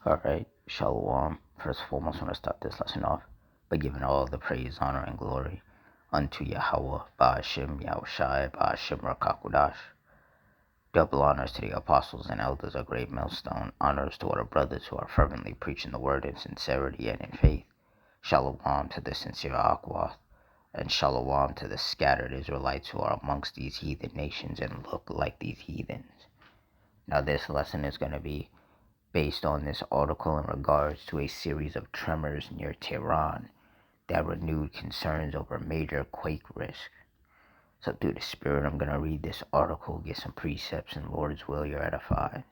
Alright, Shalom. First and foremost, I want to start this lesson off by giving all the praise, honor, and glory unto Yahweh, Ba'ashem, Yahushai, Ba'ashem, Rakakudash. Double honors to the apostles and elders of Great Millstone. Honors to our brothers who are fervently preaching the word in sincerity and in faith. Shalom to the sincere Akwath. And shalom to the scattered Israelites who are amongst these heathen nations and look like these heathens. Now this lesson is going to be based on this article in regards to a series of tremors near Tehran that renewed concerns over major quake risk. So through the Spirit, I'm going to read this article, get some precepts, and Lord's will, you're edified.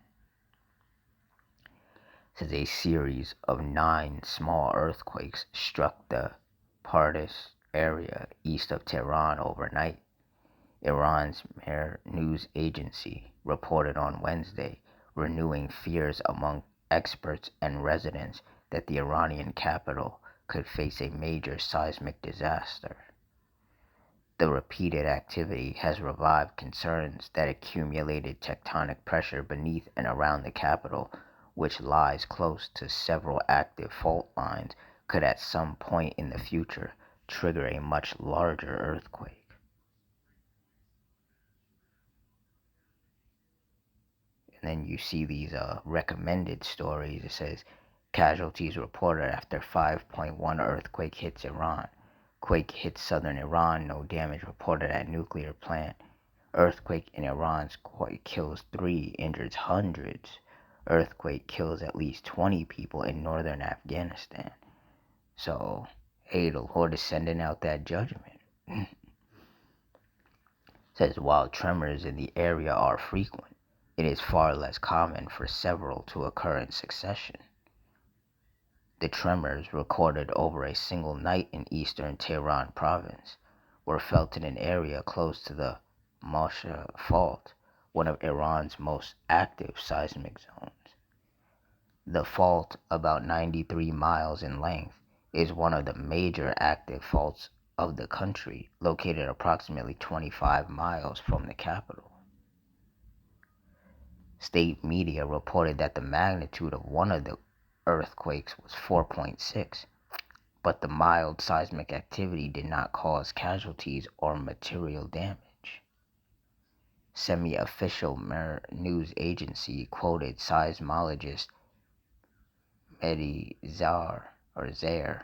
It says a series of 9 small earthquakes struck the Pardis area east of Tehran overnight. Iran's Mehr news agency reported on Wednesday, renewing fears among experts and residents that the Iranian capital could face a major seismic disaster. The repeated activity has revived concerns that accumulated tectonic pressure beneath and around the capital, which lies close to several active fault lines, could at some point in the future trigger a much larger earthquake. And then you see these recommended stories. It says casualties reported after 5.1 earthquake hits Iran. Quake hits southern Iran. No damage reported at nuclear plant. Earthquake in Iran's quake kills 3, injures hundreds. Earthquake kills at least 20 people in northern Afghanistan. So, hey, the Lord is sending out that judgment. Says while tremors in the area are frequent, it is far less common for several to occur in succession. The tremors, recorded over a single night in eastern Tehran province, were felt in an area close to the Moshe Fault, one of Iran's most active seismic zones. The fault, about 93 miles in length, is one of the major active faults of the country, located approximately 25 miles from the capital. State media reported that the magnitude of one of the earthquakes was 4.6, but the mild seismic activity did not cause casualties or material damage. Semi-official Mehr news agency quoted seismologist Mehdi Zair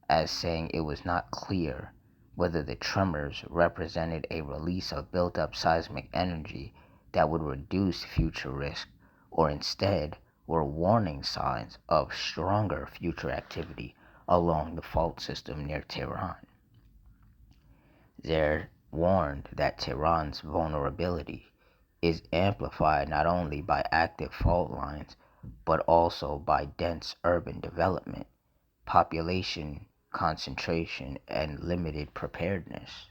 as saying it was not clear whether the tremors represented a release of built-up seismic energy that would reduce future risk, or instead were warning signs of stronger future activity along the fault system near Tehran. Zair warned that Tehran's vulnerability is amplified not only by active fault lines, but also by dense urban development, population concentration, and limited preparedness.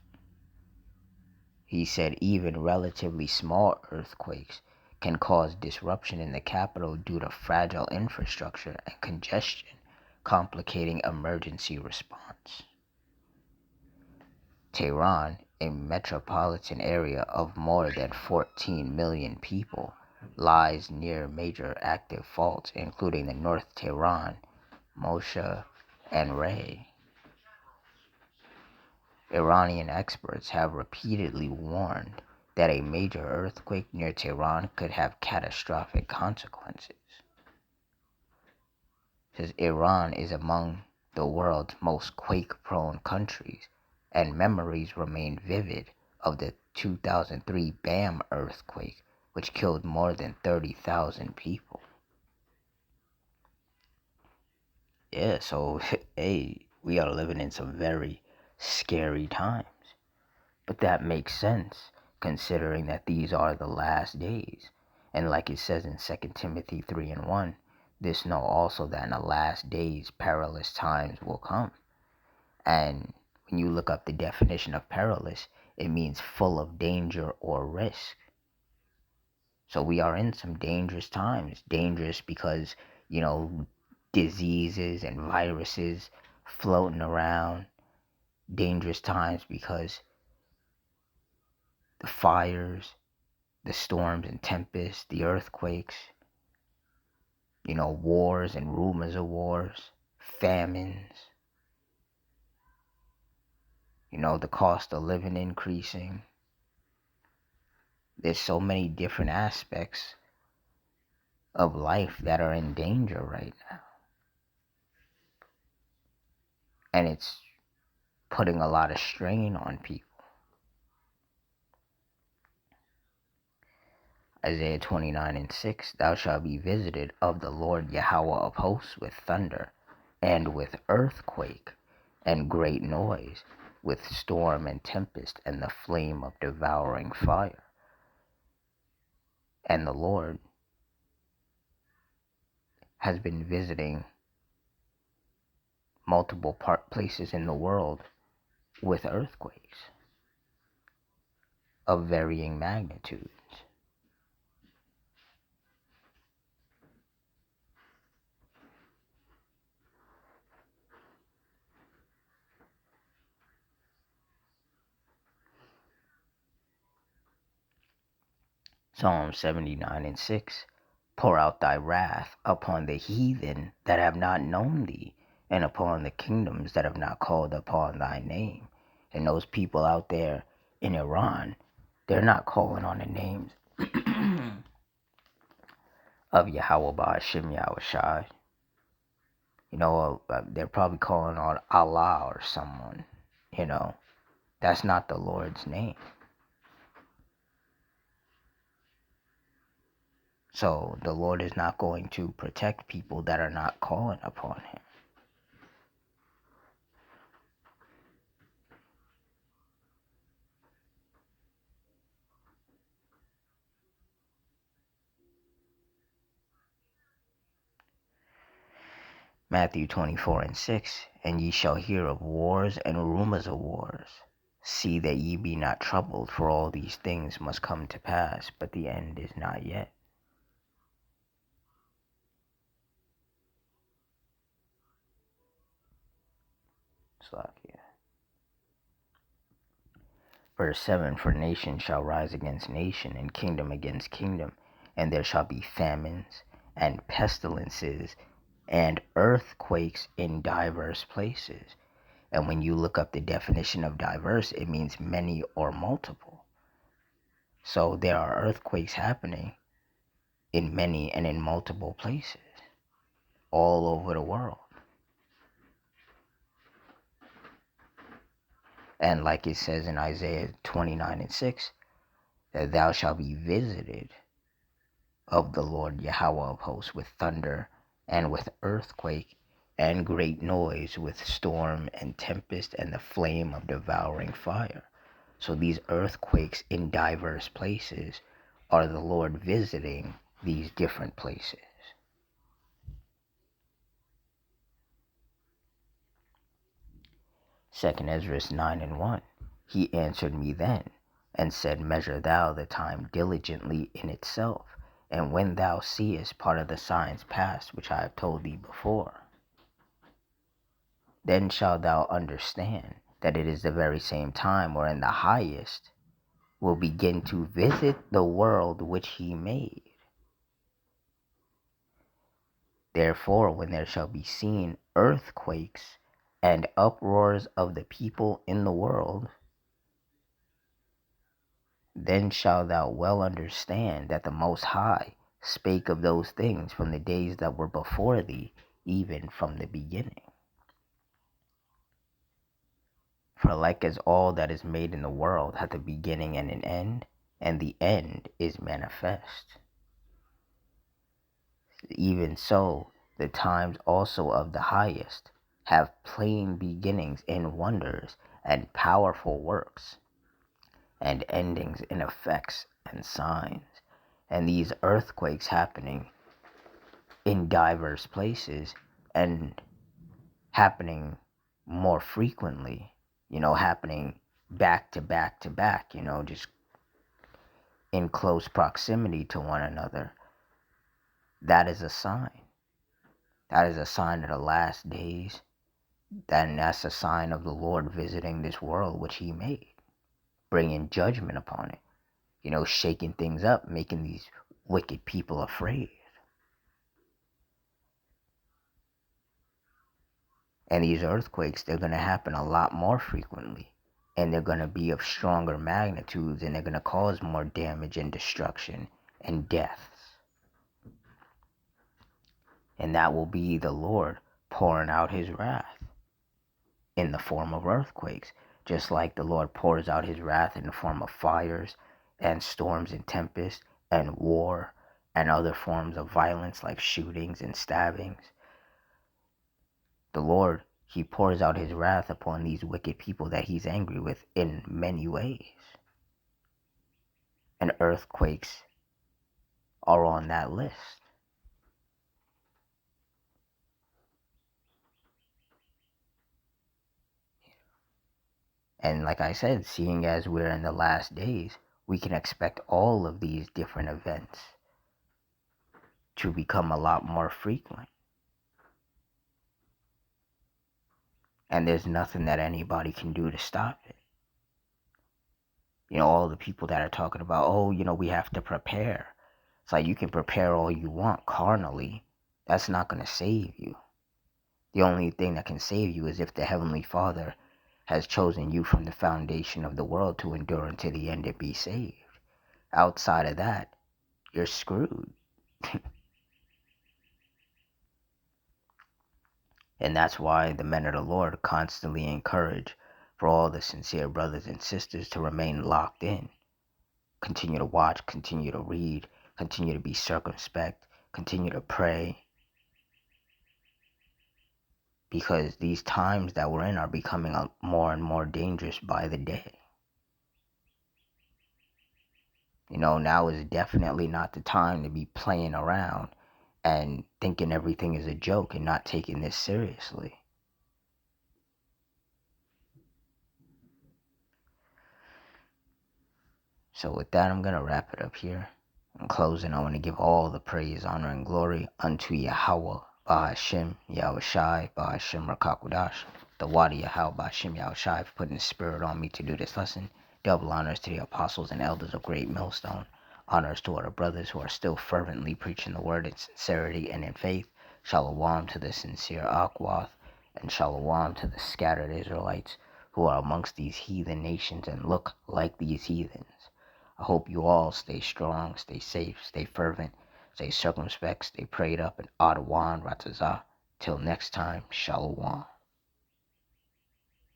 He said even relatively small earthquakes can cause disruption in the capital due to fragile infrastructure and congestion, complicating emergency response. Tehran, a metropolitan area of more than 14 million people, lies near major active faults including the North Tehran, Moshe, and Ray. Iranian experts have repeatedly warned that a major earthquake near Tehran could have catastrophic consequences. It says Iran is among the world's most quake-prone countries, and memories remain vivid of the 2003 Bam earthquake, which killed more than 30,000 people. Yeah, so, hey, we are living in some very scary times. But that makes sense, considering that these are the last days. And like it says in 2 Timothy 3:1, this know also that in the last days perilous times will come. And when you look up the definition of perilous, it means full of danger or risk. So we are in some dangerous times. Dangerous because, diseases and viruses floating around. Dangerous times because the fires, the storms and tempests, the earthquakes, Wars and rumors of wars, famines, the cost of living increasing. There's so many different aspects of life that are in danger right now. And it's putting a lot of strain on people. Isaiah 29:6, Thou shalt be visited of the Lord Yahweh of hosts with thunder, and with earthquake, and great noise, with storm and tempest, and the flame of devouring fire. And the Lord has been visiting multiple places in the world with earthquakes of varying magnitudes. Psalm 79:6, Pour out thy wrath upon the heathen that have not known thee, and upon the kingdoms that have not called upon thy name. And those people out there in Iran, they're not calling on the names of Yahweh Ba'ashim Yahushai. They're probably calling on Allah or someone. That's not the Lord's name. So the Lord is not going to protect people that are not calling upon him. Matthew 24:6, And ye shall hear of wars and rumors of wars. See that ye be not troubled, for all these things must come to pass, but the end is not yet. Slakia. Verse 7, For nation shall rise against nation, and kingdom against kingdom, and there shall be famines, and pestilences, and earthquakes in diverse places. And when you look up the definition of diverse, it means many or multiple. So there are earthquakes happening in many and in multiple places all over the world. And like it says in Isaiah 29:6, that thou shalt be visited of the Lord Yahweh of hosts with thunder and with earthquake and great noise, with storm and tempest and the flame of devouring fire. So these earthquakes in diverse places are the Lord visiting these different places. 2 Ezra 9:1, He answered me then, and said, Measure thou the time diligently in itself, and when thou seest part of the signs past which I have told thee before, then shalt thou understand that it is the very same time wherein the highest will begin to visit the world which he made. Therefore, when there shall be seen earthquakes and uproars of the people in the world, then shalt thou well understand that the Most High spake of those things from the days that were before thee, even from the beginning. For like as all that is made in the world hath a beginning and an end, and the end is manifest, even so the times also of the highest have plain beginnings in wonders and powerful works, and endings in effects and signs. And these earthquakes happening in diverse places and happening more frequently, happening back to back to back, just in close proximity to one another. That is a sign. That is a sign of the last days. And that's a sign of the Lord visiting this world which he made, bringing judgment upon it, shaking things up, making these wicked people afraid. And these earthquakes, they're going to happen a lot more frequently. And they're going to be of stronger magnitudes, and they're going to cause more damage and destruction and deaths. And that will be the Lord pouring out his wrath in the form of earthquakes. Just like the Lord pours out his wrath in the form of fires and storms and tempests and war and other forms of violence like shootings and stabbings. The Lord, he pours out his wrath upon these wicked people that he's angry with in many ways. And earthquakes are on that list. And like I said, seeing as we're in the last days, we can expect all of these different events to become a lot more frequent. And there's nothing that anybody can do to stop it. All the people that are talking about, oh, we have to prepare. It's like, you can prepare all you want carnally. That's not going to save you. The only thing that can save you is if the Heavenly Father has chosen you from the foundation of the world to endure until the end and be saved. Outside of that, you're screwed. And that's why the men of the Lord constantly encourage for all the sincere brothers and sisters to remain locked in. Continue to watch, continue to read, continue to be circumspect, continue to pray. Because these times that we're in are becoming more and more dangerous by the day. Now is definitely not the time to be playing around and thinking everything is a joke and not taking this seriously. So with that, I'm going to wrap it up here. In closing, I want to give all the praise, honor, and glory unto Yahweh, Ba'ashem, Yahushai, Ba'ashem, Rakakudash, the Wadi Yahweh, Ba'ashem, Yahushai, for putting the spirit on me to do this lesson. Double honors to the apostles and elders of Great Millstone. Honors to our brothers who are still fervently preaching the word in sincerity and in faith. Shalom to the sincere Akwath, and shalom to the scattered Israelites who are amongst these heathen nations and look like these heathens. I hope you all stay strong, stay safe, stay fervent, stay circumspect, stay prayed up, and Adawan Ratazah. Till next time, Shalom.